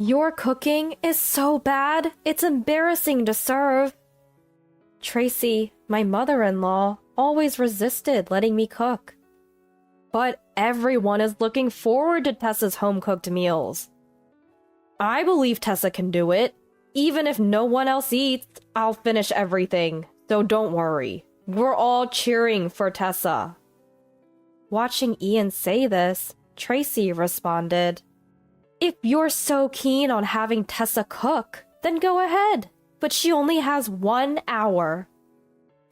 Your cooking is so bad, it's embarrassing to serve. Tracy, my mother-in-law, always resisted letting me cook. But everyone is looking forward to Tessa's home-cooked meals. I believe Tessa can do it. Even if no one else eats, I'll finish everything, so don't worry. We're all cheering for Tessa. Watching Ian say this, Tracy responded, If you're so keen on having Tessa cook, then go ahead, but she only has 1 hour.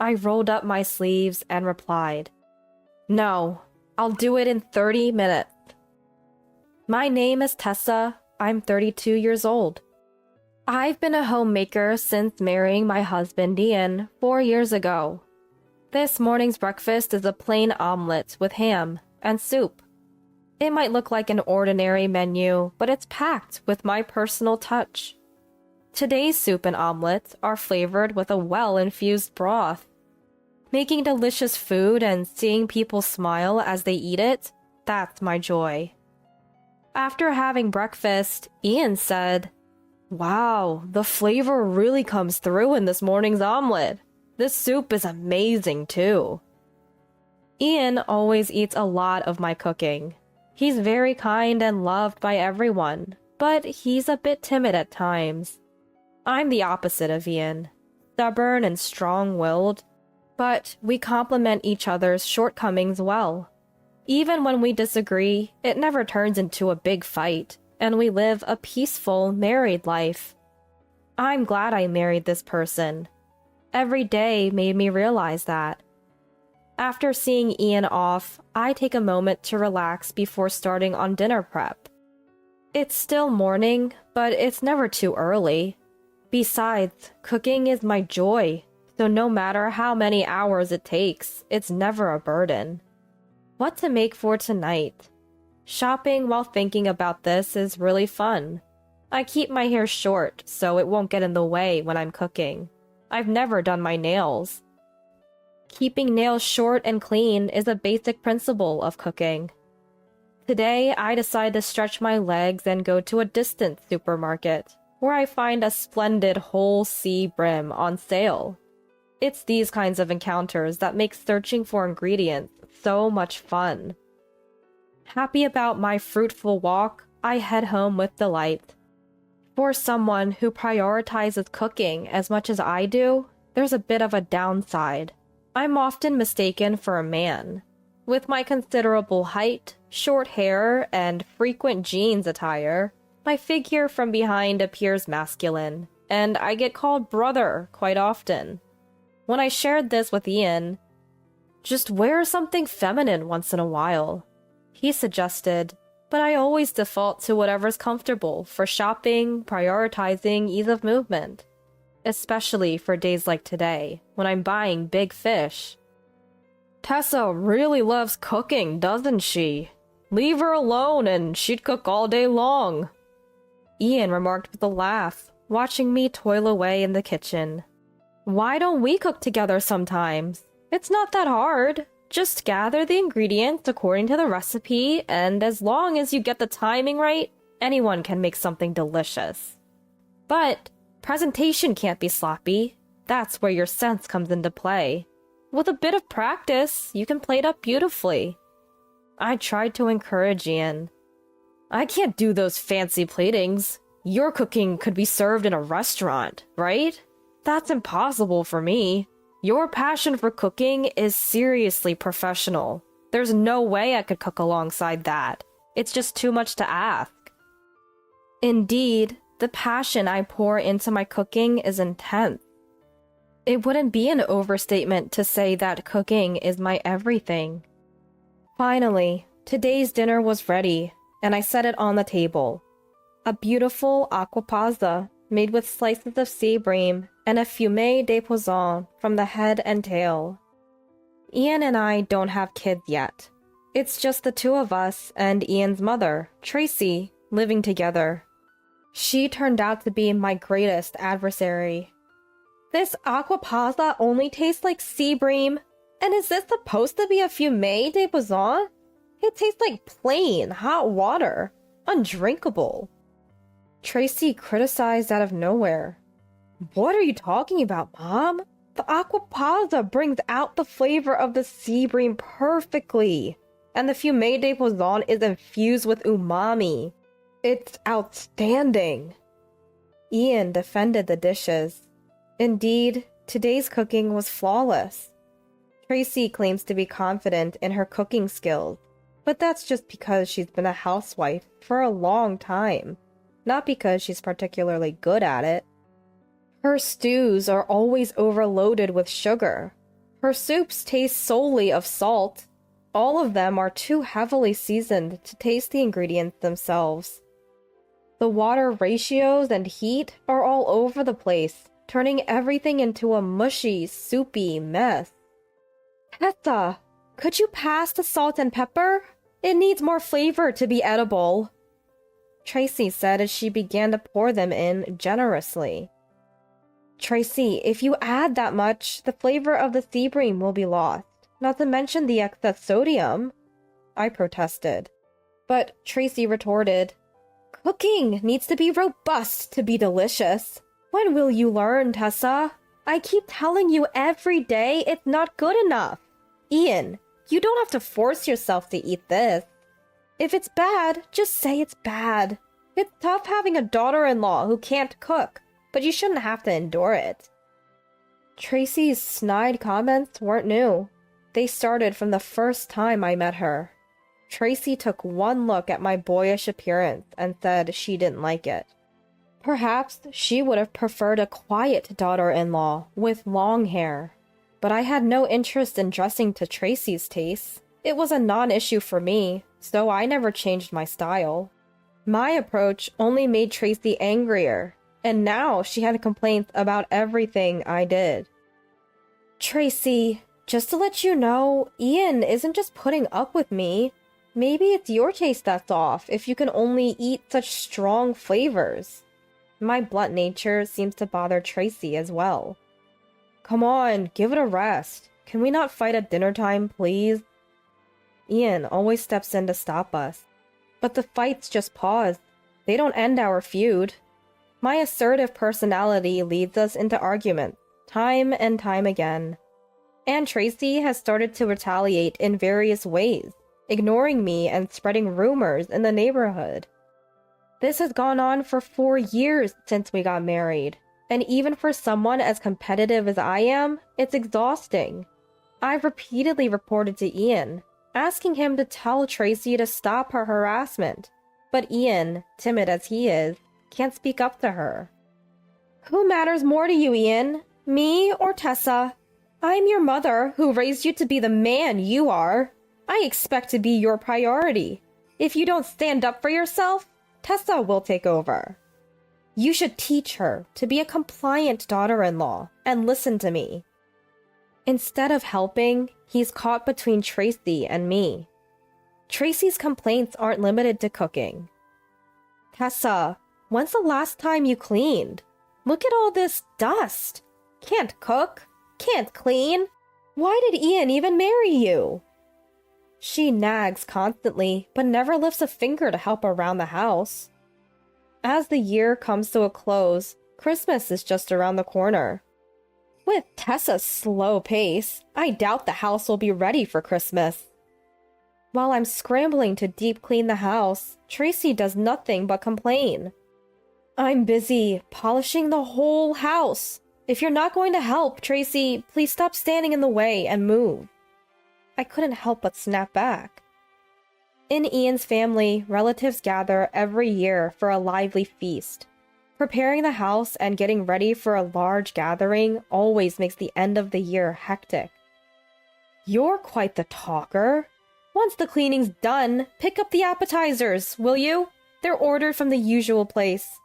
I rolled up my sleeves and replied, No, I'll do it in 30 minutes. My name is Tessa. I'm 32 years old. I've been a homemaker since marrying my husband Ian 4 years ago. This morning's breakfast is a plain omelet with ham and soup. It might look like an ordinary menu, but it's packed with my personal touch. Today's soup and omelets are flavored with a well-infused broth. Making delicious food and seeing people smile as they eat it, that's my joy. After having breakfast, Ian said, Wow, the flavor really comes through in this morning's omelet. This soup is amazing too. Ian always eats a lot of my cooking. He's very kind and loved by everyone, but he's a bit timid at times. I'm the opposite of Ian, stubborn and strong-willed, but we complement each other's shortcomings well. Even when we disagree, it never turns into a big fight, and we live a peaceful, married life. I'm glad I married this person. Every day made me realize that. After seeing Ian off, I take a moment to relax before starting on dinner prep. It's still morning, but it's never too early. Besides, cooking is my joy, so no matter how many hours it takes, it's never a burden. What to make for tonight? Shopping while thinking about this is really fun. I keep my hair short so it won't get in the way when I'm cooking. I've never done my nails. Keeping nails short and clean is a basic principle of cooking. Today, I decide to stretch my legs and go to a distant supermarket, where I find a splendid whole sea brim on sale. It's these kinds of encounters that make searching for ingredients so much fun. Happy about my fruitful walk, I head home with delight. For someone who prioritizes cooking as much as I do, there's a bit of a downside. I'm often mistaken for a man. With my considerable height, short hair, and frequent jeans attire, my figure from behind appears masculine, and I get called brother quite often. When I shared this with Ian, just wear something feminine once in a while, he suggested, but I always default to whatever's comfortable for shopping, prioritizing ease of movement. Especially for days like today, when I'm buying big fish. Tessa really loves cooking, doesn't she? Leave her alone and she'd cook all day long. Ian remarked with a laugh, watching me toil away in the kitchen. Why don't we cook together sometimes? It's not that hard. Just gather the ingredients according to the recipe, and as long as you get the timing right, anyone can make something delicious. But presentation can't be sloppy. That's where your sense comes into play. With a bit of practice, you can plate up beautifully. I tried to encourage Ian. I can't do those fancy platings. Your cooking could be served in a restaurant, right? That's impossible for me. Your passion for cooking is seriously professional. There's no way I could cook alongside that. It's just too much to ask. Indeed, the passion I pour into my cooking is intense. It wouldn't be an overstatement to say that cooking is my everything. Finally, today's dinner was ready, and I set it on the table. A beautiful aquapazza made with slices of sea bream and a fumet de poisson from the head and tail. Ian and I don't have kids yet. It's just the two of us and Ian's mother, Tracy, living together. She turned out to be my greatest adversary. This aquapazza only tastes like sea bream, and is this supposed to be a fumet de poisson? It tastes like plain, hot water. Undrinkable. Tracy criticized out of nowhere. What are you talking about, Mom? The aquapazza brings out the flavor of the sea bream perfectly, and the fumet de poisson is infused with umami. It's outstanding. Ian defended the dishes. Indeed, today's cooking was flawless. Tracy claims to be confident in her cooking skills, but that's just because she's been a housewife for a long time, not because she's particularly good at it. Her stews are always overloaded with sugar. Her soups taste solely of salt. All of them are too heavily seasoned to taste the ingredients themselves. The water ratios and heat are all over the place, turning everything into a mushy, soupy mess. Tessa, could you pass the salt and pepper? It needs more flavor to be edible, Tracy said as she began to pour them in generously. Tracy, if you add that much, the flavor of the sea bream will be lost, not to mention the excess sodium, I protested. But Tracy retorted, cooking needs to be robust to be delicious. When will you learn, Tessa? I keep telling you every day it's not good enough. Ian, you don't have to force yourself to eat this. If it's bad, just say it's bad. It's tough having a daughter-in-law who can't cook, but you shouldn't have to endure it. Tracy's snide comments weren't new. They started from the first time I met her. Tracy took one look at my boyish appearance and said she didn't like it. Perhaps she would have preferred a quiet daughter-in-law with long hair. But I had no interest in dressing to Tracy's tastes. It was a non-issue for me, so I never changed my style. My approach only made Tracy angrier, and now she had complaints about everything I did. Tracy, just to let you know, Ian isn't just putting up with me. Maybe it's your taste that's off if you can only eat such strong flavors. My blunt nature seems to bother Tracy as well. Come on, give it a rest. Can we not fight at dinner time, please? Ian always steps in to stop us. But the fights just pause. They don't end our feud. My assertive personality leads us into arguments, time and time again. And Tracy has started to retaliate in various ways, ignoring me and spreading rumors in the neighborhood. This has gone on for 4 years since we got married, and even for someone as competitive as I am, it's exhausting. I've repeatedly reported to Ian, asking him to tell Tracy to stop her harassment, but Ian, timid as he is, can't speak up to her. Who matters more to you, Ian? Me or Tessa? I'm your mother who raised you to be the man you are. I expect to be your priority. If you don't stand up for yourself, Tessa will take over. You should teach her to be a compliant daughter-in-law and listen to me. Instead of helping, he's caught between Tracy and me. Tracy's complaints aren't limited to cooking. Tessa, when's the last time you cleaned? Look at all this dust. Can't cook, can't clean. Why did Ian even marry you? She nags constantly, but never lifts a finger to help around the house. As the year comes to a close, Christmas is just around the corner. With Tessa's slow pace, I doubt the house will be ready for Christmas. While I'm scrambling to deep clean the house, Tracy does nothing but complain. I'm busy polishing the whole house. If you're not going to help, Tracy, please stop standing in the way and move. I couldn't help but snap back. In Ian's family, relatives gather every year for a lively feast. Preparing the house and getting ready for a large gathering always makes the end of the year hectic. You're quite the talker. Once the cleaning's done, pick up the appetizers, will you? They're ordered from the usual place.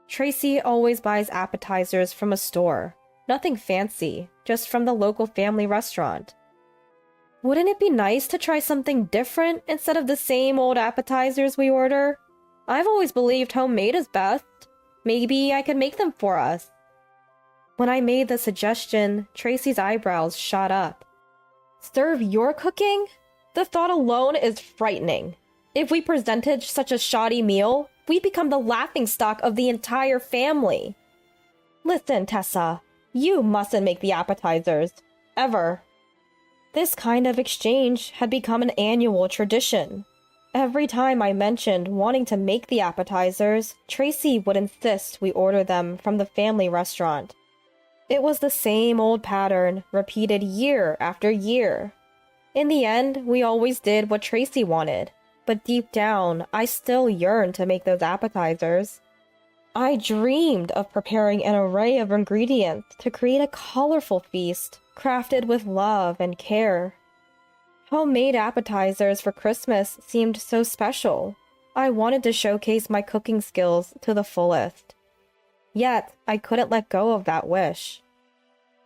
Tracy always buys appetizers from a store. Nothing fancy, just from the local family restaurant. Wouldn't it be nice to try something different instead of the same old appetizers we order? I've always believed homemade is best. Maybe I could make them for us. When I made the suggestion, Tracy's eyebrows shot up. Serve your cooking? The thought alone is frightening. If we presented such a shoddy meal, we'd become the laughingstock of the entire family. Listen, Tessa, you mustn't make the appetizers. Ever. This kind of exchange had become an annual tradition. Every time I mentioned wanting to make the appetizers, Tracy would insist we order them from the family restaurant. It was the same old pattern, repeated year after year. In the end, we always did what Tracy wanted, but deep down, I still yearned to make those appetizers. I dreamed of preparing an array of ingredients to create a colorful feast, crafted with love and care. Homemade appetizers for Christmas seemed so special. I wanted to showcase my cooking skills to the fullest. Yet, I couldn't let go of that wish.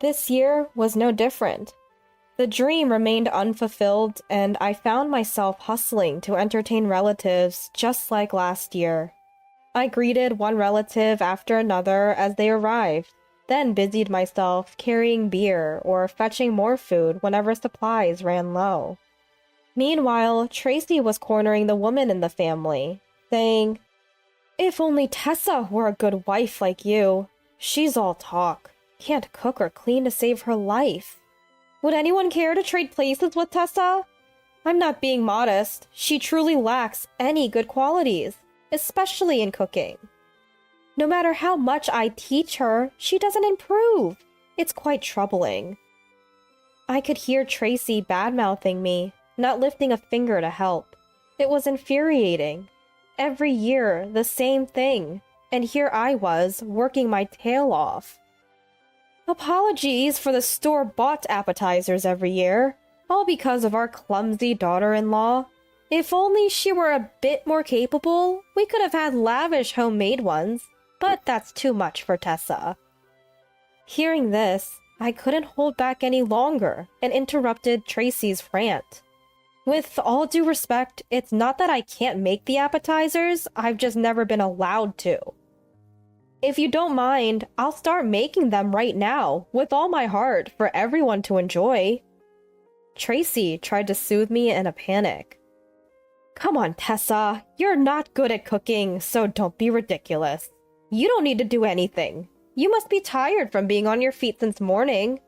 This year was no different. The dream remained unfulfilled, and I found myself hustling to entertain relatives just like last year. I greeted one relative after another as they arrived, then busied myself carrying beer or fetching more food whenever supplies ran low. Meanwhile, Tracy was cornering the woman in the family, saying, "If only Tessa were a good wife like you. She's all talk. Can't cook or clean to save her life. Would anyone care to trade places with Tessa? I'm not being modest. She truly lacks any good qualities, especially in cooking. No matter how much I teach her, she doesn't improve. It's quite troubling." I could hear Tracy bad-mouthing me, not lifting a finger to help. It was infuriating. Every year, the same thing, and here I was, working my tail off. Apologies for the store-bought appetizers every year, all because of our clumsy daughter-in-law. If only she were a bit more capable, we could have had lavish homemade ones, but that's too much for Tessa. Hearing this, I couldn't hold back any longer and interrupted Tracy's rant. With all due respect, it's not that I can't make the appetizers, I've just never been allowed to. If you don't mind, I'll start making them right now, with all my heart, for everyone to enjoy. Tracy tried to soothe me in a panic. Come on, Tessa, you're not good at cooking, so don't be ridiculous. You don't need to do anything. You must be tired from being on your feet since morning.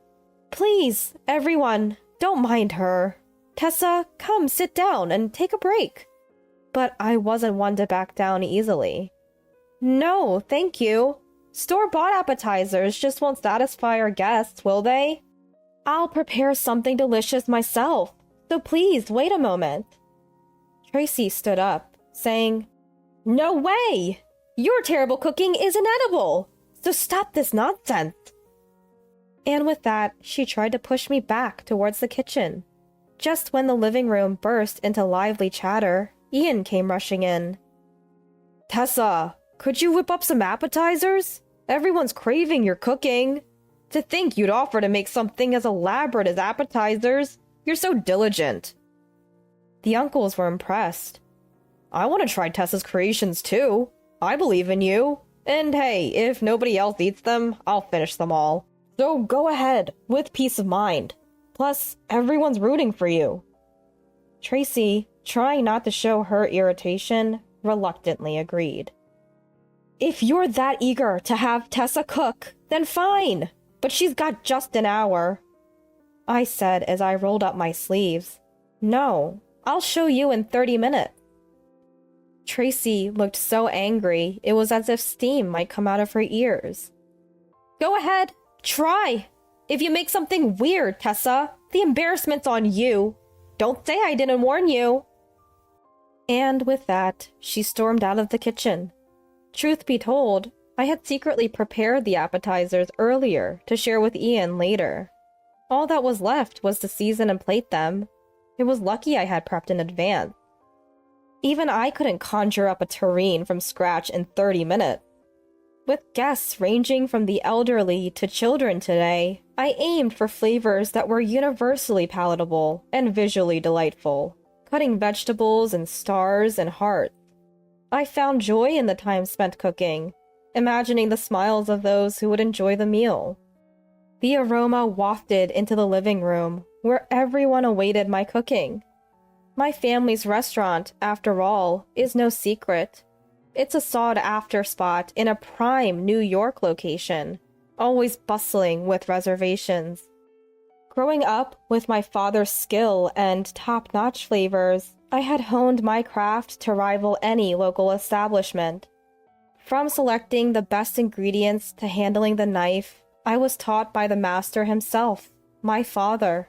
Please, everyone, don't mind her. Tessa, come sit down and take a break. But I wasn't one to back down easily. No, thank you. Store-bought appetizers just won't satisfy our guests, will they? I'll prepare something delicious myself, so please wait a moment. Tracy stood up, saying, "No way! Your terrible cooking is inedible, so stop this nonsense." And with that, she tried to push me back towards the kitchen. Just when the living room burst into lively chatter, Ian came rushing in. "Tessa, could you whip up some appetizers? Everyone's craving your cooking. To think you'd offer to make something as elaborate as appetizers. You're so diligent." The uncles were impressed. "I want to try Tessa's creations too. I believe in you. And hey, if nobody else eats them, I'll finish them all. So go ahead, with peace of mind. Plus, everyone's rooting for you." Tracy, trying not to show her irritation, reluctantly agreed. "If you're that eager to have Tessa cook, then fine, but she's got just an hour," I said as I rolled up my sleeves. "No, I'll show you in 30 minutes. Tracy looked so angry, it was as if steam might come out of her ears. "Go ahead, try. If you make something weird, Tessa, the embarrassment's on you. Don't say I didn't warn you." And with that, she stormed out of the kitchen. Truth be told, I had secretly prepared the appetizers earlier to share with Ian later. All that was left was to season and plate them. It was lucky I had prepped in advance. Even I couldn't conjure up a terrine from scratch in 30 minutes. With guests ranging from the elderly to children today, I aimed for flavors that were universally palatable and visually delightful, cutting vegetables in stars and hearts. I found joy in the time spent cooking, imagining the smiles of those who would enjoy the meal. The aroma wafted into the living room, where everyone awaited my cooking. My family's restaurant, after all, is no secret. It's a sought-after spot in a prime New York location, always bustling with reservations. Growing up with my father's skill and top-notch flavors, I had honed my craft to rival any local establishment. From selecting the best ingredients to handling the knife, I was taught by the master himself, my father.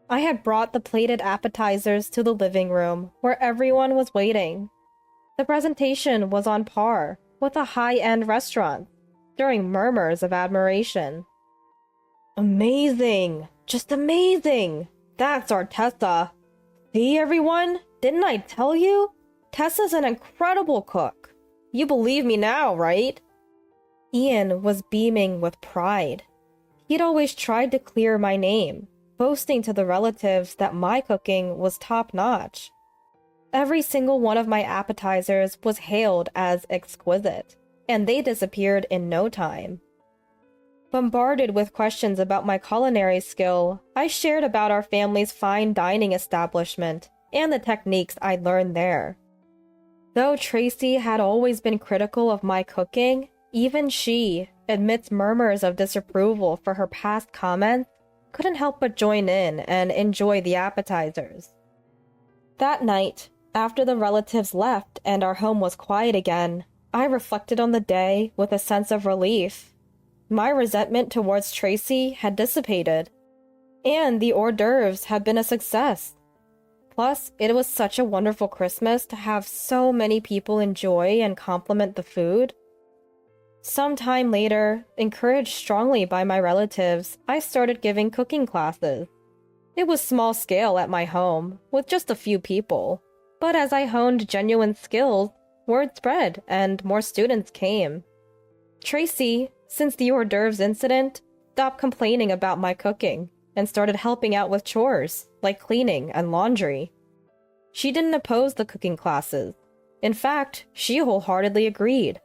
I had brought the plated appetizers to the living room, where everyone was waiting. The presentation was on par with a high-end restaurant, stirring murmurs of admiration. Amazing! Just amazing! That's our Tessa! See, everyone? Didn't I tell you? Tessa's an incredible cook! You believe me now, right? Ian was beaming with pride. He'd always tried to clear my name, boasting to the relatives that my cooking was top-notch. Every single one of my appetizers was hailed as exquisite, and they disappeared in no time. Bombarded with questions about my culinary skill, I shared about our family's fine dining establishment and the techniques I'd learned there. Though Tracy had always been critical of my cooking, even she, amidst murmurs of disapproval for her past comments, couldn't help but join in and enjoy the appetizers. That night, after the relatives left and our home was quiet again, I reflected on the day with a sense of relief. My resentment towards Tracy had dissipated, and the hors d'oeuvres had been a success. Plus, it was such a wonderful Christmas to have so many people enjoy and compliment the food. Some time later, encouraged strongly by my relatives, I started giving cooking classes. It was small scale at my home, with just a few people, but as I honed genuine skills, word spread and more students came. Tracy, since the hors d'oeuvres incident, stopped complaining about my cooking and started helping out with chores, like cleaning and laundry. She didn't oppose the cooking classes. In fact, she wholeheartedly agreed.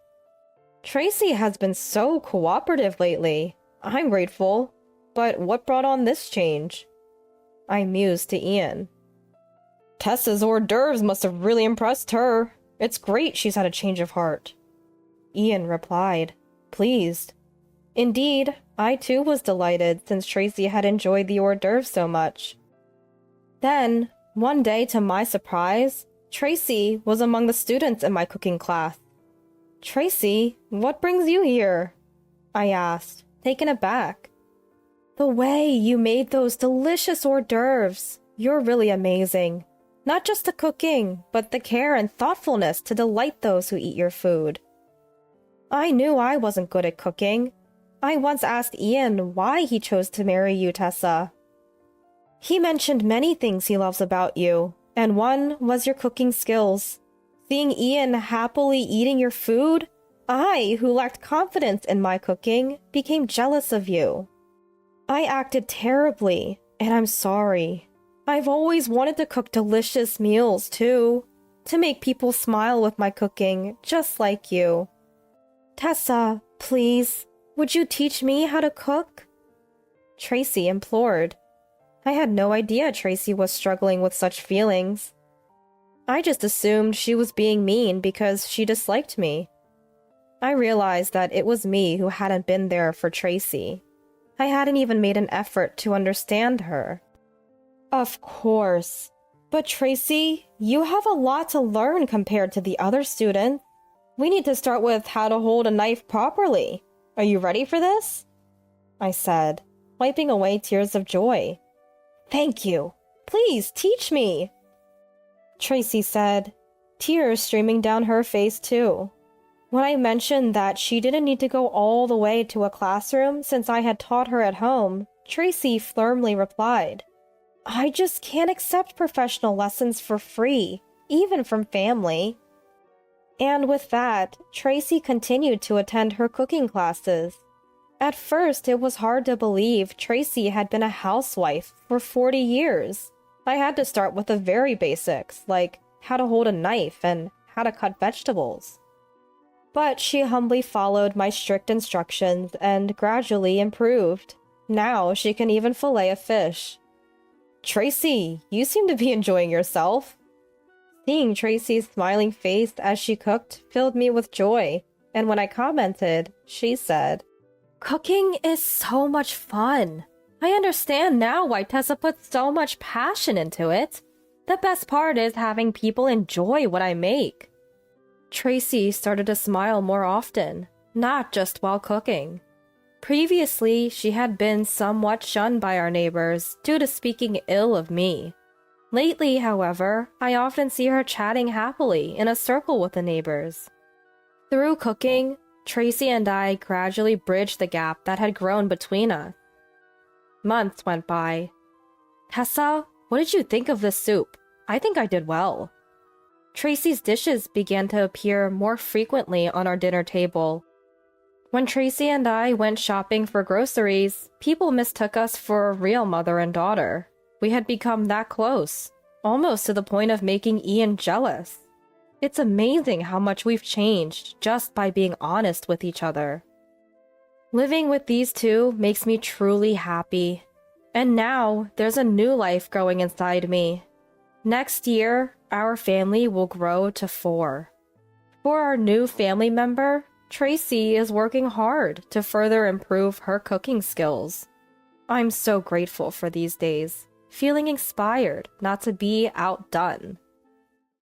Tracy has been so cooperative lately. I'm grateful. But what brought on this change? I mused to Ian. Tessa's hors d'oeuvres must have really impressed her. It's great she's had a change of heart. Ian replied, pleased. Indeed, I too was delighted since Tracy had enjoyed the hors d'oeuvres so much. Then, one day to my surprise, Tracy was among the students in my cooking class. Tracy, what brings you here? I asked, taken aback. The way you made those delicious hors d'oeuvres. You're really amazing. Not just the cooking, but the care and thoughtfulness to delight those who eat your food. I knew I wasn't good at cooking. I once asked Ian why he chose to marry you, Tessa. He mentioned many things he loves about you, and one was your cooking skills. Seeing Ian happily eating your food, I, who lacked confidence in my cooking, became jealous of you. I acted terribly, and I'm sorry. I've always wanted to cook delicious meals, too, to make people smile with my cooking, just like you. Tessa, please, would you teach me how to cook? Tracy implored. I had no idea Tracy was struggling with such feelings. I just assumed she was being mean because she disliked me. I realized that it was me who hadn't been there for Tracy. I hadn't even made an effort to understand her. Of course. But Tracy, you have a lot to learn compared to the other students. We need to start with how to hold a knife properly. Are you ready for this? I said, wiping away tears of joy. Thank you. Please teach me. Tracy said, tears streaming down her face too. When I mentioned that she didn't need to go all the way to a classroom since I had taught her at home, Tracy firmly replied, I just can't accept professional lessons for free, even from family. And with that, Tracy continued to attend her cooking classes. At first, it was hard to believe Tracy had been a housewife for 40 years. I had to start with the very basics, like how to hold a knife and how to cut vegetables. But she humbly followed my strict instructions and gradually improved. Now she can even fillet a fish. Tracy, you seem to be enjoying yourself. Seeing Tracy's smiling face as she cooked filled me with joy, and when I commented, she said, "Cooking is so much fun. I understand now why Tessa put so much passion into it. The best part is having people enjoy what I make." Tracy started to smile more often, not just while cooking. Previously, she had been somewhat shunned by our neighbors due to speaking ill of me. Lately, however, I often see her chatting happily in a circle with the neighbors. Through cooking, Tracy and I gradually bridged the gap that had grown between us. Months went by. "Tessa, what did you think of this soup? I think I did well." Tracy's dishes began to appear more frequently on our dinner table. When Tracy and I went shopping for groceries, people mistook us for a real mother and daughter. We had become that close, almost to the point of making Ian jealous. It's amazing how much we've changed just by being honest with each other. Living with these two makes me truly happy. And now, there's a new life growing inside me. Next year, our family will grow to 4. For our new family member, Tracy is working hard to further improve her cooking skills. I'm so grateful for these days, feeling inspired not to be outdone.